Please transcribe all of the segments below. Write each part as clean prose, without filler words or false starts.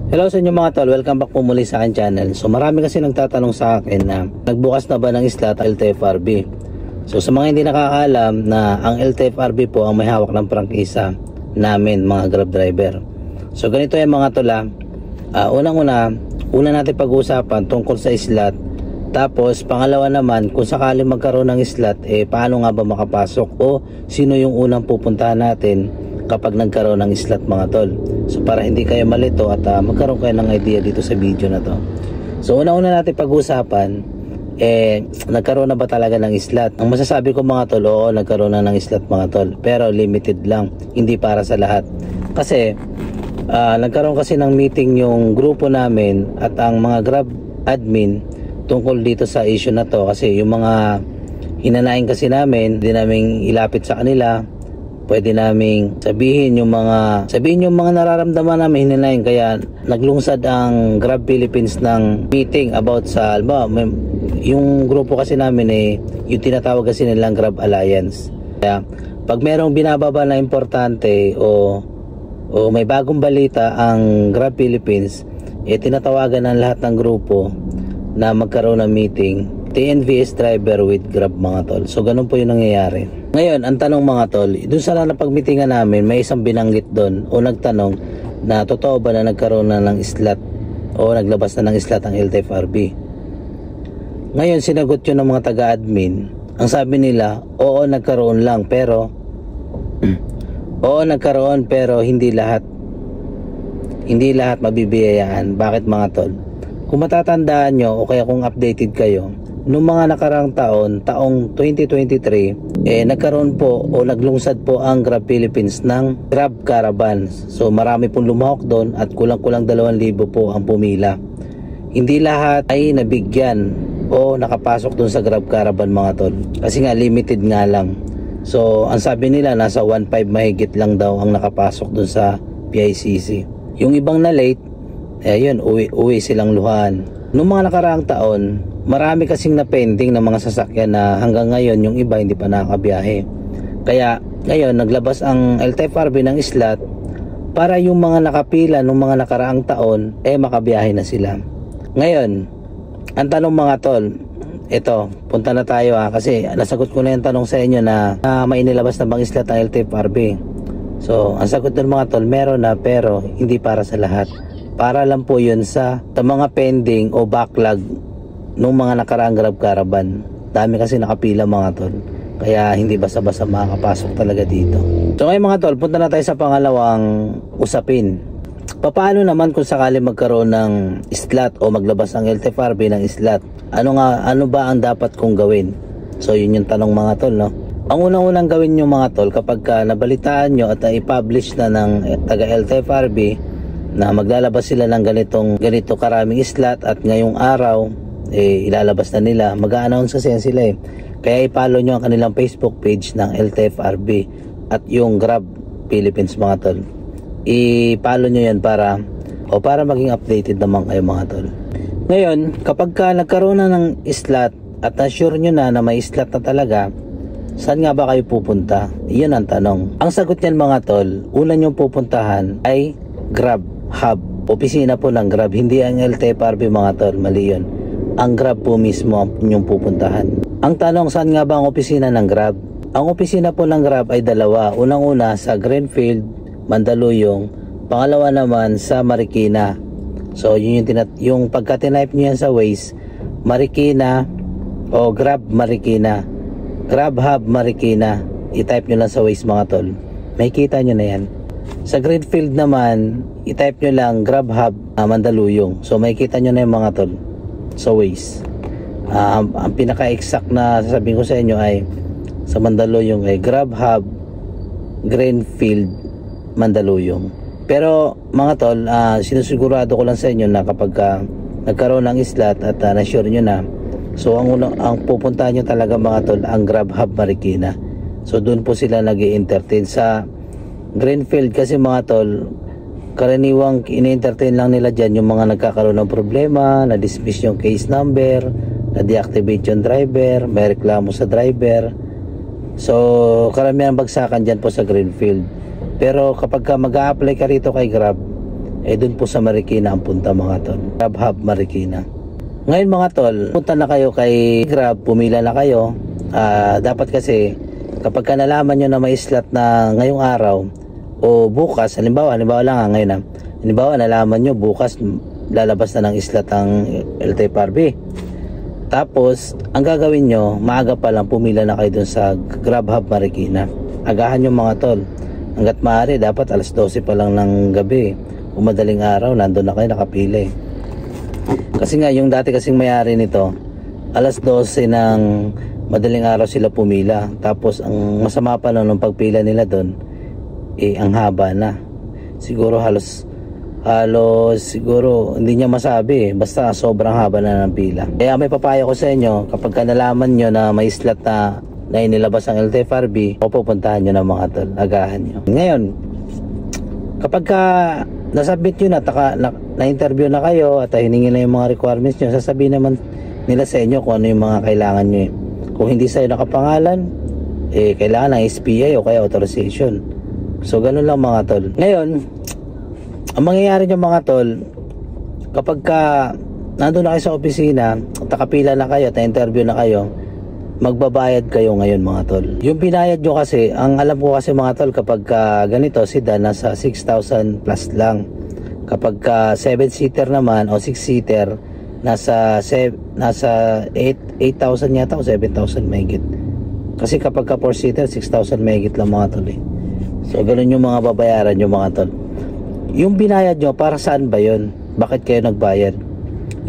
Hello sa inyo mga tol, welcome back po muli sa akin channel. So marami kasi nagtatanong sa akin na nagbukas na ba ng slot LTFRB. So sa mga hindi nakakaalam na ang LTFRB po ang may hawak ng prangkisa namin mga Grab driver. So ganito yung mga tol una natin pag-uusapan tungkol sa slot. Tapos pangalawa naman, kung sakali magkaroon ng slot, paano nga ba makapasok o sino yung unang pupuntahan natin kapag nagkaroon ng slot mga tol. So para hindi kayo malito at magkaroon kayo ng idea dito sa video na to. So una-una natin pag-usapan, nagkaroon na ba talaga ng slot? Ang masasabi ko mga tol, oo, nagkaroon na ng slot mga tol, pero limited lang, hindi para sa lahat. Kasi nagkaroon kasi ng meeting yung grupo namin at ang mga Grab admin tungkol dito sa issue na to. Kasi yung mga hinanain kasi namin, hindi namin ilapit sa kanila, pwede naming sabihin yung mga nararamdaman namin hinanayin. Kaya naglungsad ang Grab Philippines ng meeting about sa yung grupo kasi namin yung tinatawag kasi nilang Grab Alliance. Kaya pag merong binababa na importante o may bagong balita ang Grab Philippines, tinatawagan ng lahat ng grupo na magkaroon ng meeting, TNVS driver with Grab mga tol. So ganun po yung nangyayari. Ngayon, ang tanong mga tol, dun sa napagmitingan namin, may isang binanggit doon o nagtanong na totoo ba na nagkaroon na ng slot o naglabas na ng slot ang LTFRB. Ngayon, sinagot yun ng mga taga-admin. Ang sabi nila, oo nagkaroon lang pero hindi lahat mabibiyayaan. Bakit mga tol? Kung matatandaan nyo o kaya kung updated kayo, noong mga nakarang taong 2023, nagkaroon po o naglungsad po ang Grab Philippines ng Grab Caravan. So marami pong lumahok doon at kulang-kulang 2,000 po ang pumila. Hindi lahat ay nabigyan o nakapasok doon sa Grab Caravan mga tol. Kasi nga limited nga lang. So ang sabi nila nasa 1.5 mahigit lang daw ang nakapasok doon sa PICC. Yung ibang na late, ayun, uwi silang luhan. Noong mga nakaraang taon, marami kasing na-pending ng mga sasakyan na hanggang ngayon yung iba hindi pa nakakabiyahe. Kaya ngayon naglabas ang LTFRB ng slot para yung mga nakapila noong mga nakaraang taon makabiyahe na sila. Ngayon, ang tanong mga tol, ito, punta na tayo kasi nasagot ko na yung tanong sa inyo na may inilabas na bang slot ng LTFRB. So, ang sagot ng mga tol, meron na pero hindi para sa lahat. Para lang po yun sa mga pending o backlog nung mga nakaraang Grab Caravan. Dami kasi nakapila mga tol, kaya hindi basta-basta makakapasok talaga dito. So ngayon mga tol, punta na tayo sa pangalawang usapin. Paano naman kung sakali magkaroon ng slot o maglabas ang LTFRB ng slot? Ano ba ang dapat kong gawin? So yun yung tanong mga tol, no? Ang unang-unang gawin nyo mga tol kapag nabalitaan nyo at i-publish na ng taga LTFRB na maglalabas sila ng ganito karaming slot at ngayong araw ilalabas na nila, mag-a-announce kasi yan sila kaya i-follow nyo ang kanilang Facebook page ng LTFRB at yung Grab Philippines mga tol. I-follow nyo yan para maging updated naman kayo mga tol. Ngayon, kapag nagkaroon na ng slot at na-sure nyo na may slot na talaga, saan nga ba kayo pupunta? Iyon ang tanong. Ang sagot niyan mga tol, una nyo pupuntahan ay Grab Hub, opisina po ng Grab, hindi ang LTFRB mga tol, mali yun. Ang Grab po mismo ang inyong pupuntahan. Ang tanong, saan nga ba ang opisina ng Grab? Ang opisina po ng Grab ay dalawa. Unang-una sa Greenfield, Mandaluyong, pangalawa naman sa Marikina. So yun yung pagka tinype nyo yan sa Waze, Marikina o Grab Marikina, Grab Hub Marikina, i-type nyo lang sa Waze mga tol, may kita nyo na yan. Sa Greenfield naman, i-type nyo lang Grab Hub Mandaluyong. So makikita nyo na yung mga tol sa Waze. Ang pinaka-exact na sasabihin ko sa inyo ay sa Mandaluyong ay Grab Hub Greenfield Mandaluyong. Pero mga tol, sinusigurado ko lang sa inyo na kapag nagkaroon ng slot at na-sure nyo na, so ang pupuntahan nyo talaga mga tol ang Grab Hub Marikina. So doon po sila nag-i-entertain. Sa Greenfield kasi mga tol, karaniwang ini-entertain lang nila dyan yung mga nagkakaroon ng problema, na-dismiss yung case number, na-deactivate yung driver, may reklamo sa driver. So karamihan bagsakan dyan po sa Greenfield. Pero kapag mag-a-apply ka rito kay Grab, dun po sa Marikina ang punta mga tol. Grab Hub Marikina. Ngayon mga tol, punta na kayo kay Grab, pumila na kayo. Dapat kasi kapag ka nalaman nyo na may slot na ngayong araw o bukas, halimbawa lang ngayon halimbawa nalaman nyo bukas lalabas na ng slot ang LTFRB. Tapos ang gagawin nyo, maaga pa lang pumila na kayo dun sa Grab Hub Marikina. Agahan nyo mga tol. Hanggat maaari dapat alas 12 pa lang ng gabi o madaling araw nandun na kayo nakapila Kasi nga yung dati kasing mayari nito, alas 12 ng madaling araw sila pumila. Tapos ang masama pa nun ng pagpila nila doon, ang haba na. Siguro halos siguro hindi niya masabi, basta sobrang haba na ng pila. Kaya may papayo ko sa inyo, kapag ka nalaman nyo na may slot na inilabas ang LTFRB, o pupuntahan nyo ng mga tol, agahan nyo. Ngayon, kapag ka nasubmit nyo na-interview na kayo at hiningi na yung mga requirements nyo, sasabihin naman nila sa inyo kung ano yung mga kailangan nyo. Kung hindi sa'yo nakapangalan, kailangan ng SPA o kaya authorization. So ganun lang mga tol. Ngayon, ang mangyayari nyo mga tol, kapag ka nandun na kayo sa opisina at nakapila na kayo at na-interview na kayo, magbabayad kayo ngayon mga tol. Yung binayad nyo kasi, ang alam ko kasi mga tol, kapag ganito sedan, nasa 6,000 plus lang. Kapag 7-seater naman o 6-seater, nasa 8,000 yata o 7,000 megit. Kasi kapag 4-seater, 6,000 megit lang mga tol So ganun yung mga babayaran nyo mga tol. Yung binayad nyo, para saan ba yun? Bakit kayo nagbayad?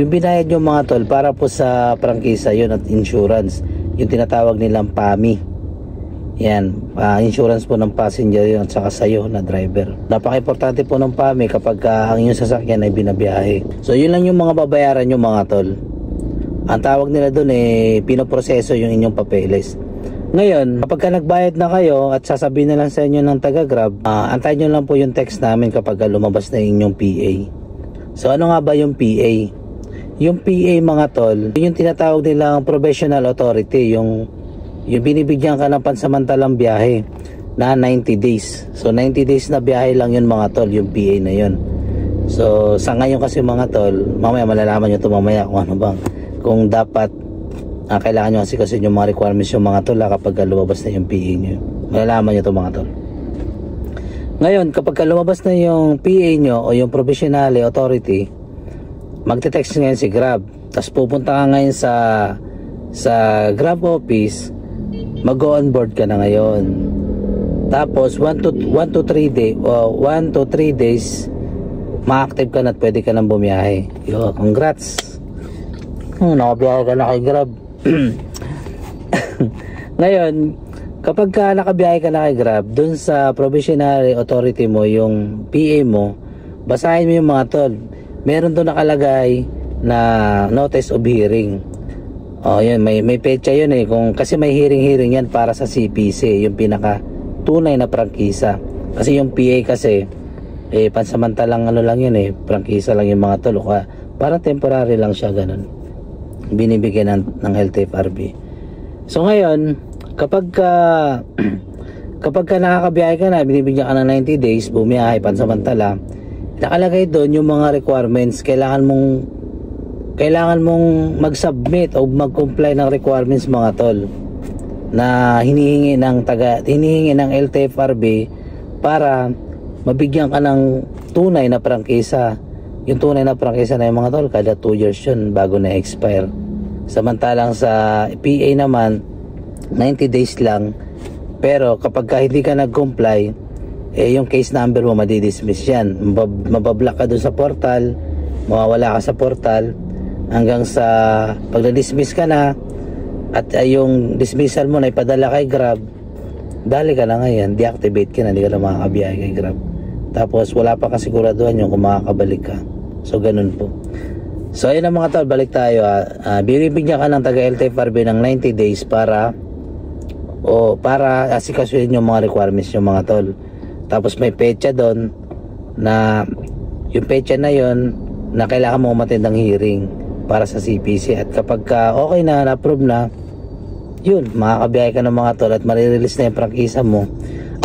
Yung binayad nyo mga tol, para po sa prangkisa yun at insurance. Yung tinatawag nilang PAMI. Yan, insurance po ng passenger yun at saka sayo na driver. Napaka-importante po ng PAMI kapag ang inyong sasakyan ay binabiyahe. So yun lang yung mga babayaran nyo mga tol. Ang tawag nila dun pinoproseso yung inyong papeles. Ngayon, kapag ka nagbayad na kayo at sasabihin na lang sa inyo ng taga-Grab, antayin nyo lang po yung text namin kapag lumabas na yung PA. So ano nga ba yung PA? Yung PA mga tol, yung tinatawag nilang professional authority, yung binibigyan ka ng pansamantalang biyahe na 90 days. So 90 days na biyahe lang yun mga tol, yung PA na yun. So sa ngayon kasi mga tol, mamaya malalaman nyo ito mamaya kung ano bang, kung dapat kailangan nyo kasi yung mga requirements yung mga tol kapag lumabas na yung PA nyo. Malalaman nyo ito mga tol. Ngayon, kapag lumabas na yung PA nyo o yung professional authority, magte-text ngayon si Grab. Tapos pupunta ka ngayon sa Grab office, mag-on-board ka na ngayon. Tapos 1 to 3 days ma-active ka na at pwede ka nang bumiyahe. Yo, congrats. Nakabiyahe ka na kay Grab. Ngayon, kapag ka nakabiyahe ka na kay Grab, dun sa provisional authority mo, yung PA mo, basahin mo yung mga tol. Meron doon nakalagay na notice of hearing. Yun, may petsa yun kasi may hearing yan para sa CPC, yung pinaka tunay na prangkisa. Kasi yung PA kasi pansamantalang lang yun prangkisa lang yung mga tol. Parang temporary lang siya ganun. Binibigyan ng LTFRB. So ngayon, kapag ka nakakabiyahe ka na, binibigyan ka ng 90 days, bumiyahe pansamantala, nakalagay doon yung mga requirements. Kailangan mong mag-submit o mag-comply ng requirements mga tol na hinihingi ng LTFRB para mabigyan ka ng tunay na prangkisa. Yung tunay na prangkisa na yung mga tol, kada 2 years yun bago na-expire. Samantalang sa PA naman, 90 days lang. Pero kapag hindi ka nag-comply, yung case number mo madidismiss yan. Mabablock ka dun sa portal, mawawala ka sa portal, hanggang sa pag na-dismiss ka na, at yung dismissal mo na ipadala kay Grab, dali ka na ngayon, deactivate ka na, hindi ka na makakabiyahe kay Grab. Tapos wala pa kasiguraduhan yung kung makakabalik ka. So ganun po. So ayun na mga tol, balik tayo. Binibigyan ka ng taga LTFRB ng 90 days para asikasuhin yung mga requirements yung mga tol. Tapos may petsa doon na yung petsa na yon na kailangan mo umattend ng hearing para sa CPC. At kapag okay na, na-approve na, yun, makakabiyahe ka ng mga tol at marirelease na yung prangkisa mo.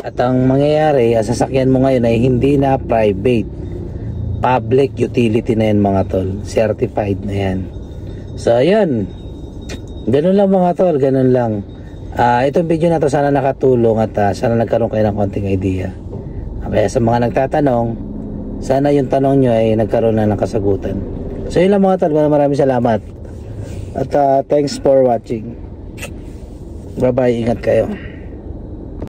At ang mangyayari, sasakyan mo ngayon ay hindi na private. public utility na yan mga tol, certified na yan. So ayun, ganun lang mga tol, ganun lang. Itong video na to sana nakatulong at sana nagkaroon kayo ng konting idea. Kaya sa mga nagtatanong, sana yung tanong nyo ay nagkaroon na ng kasagutan. So yun lang mga tol, maraming salamat at thanks for watching. Bye bye, ingat kayo.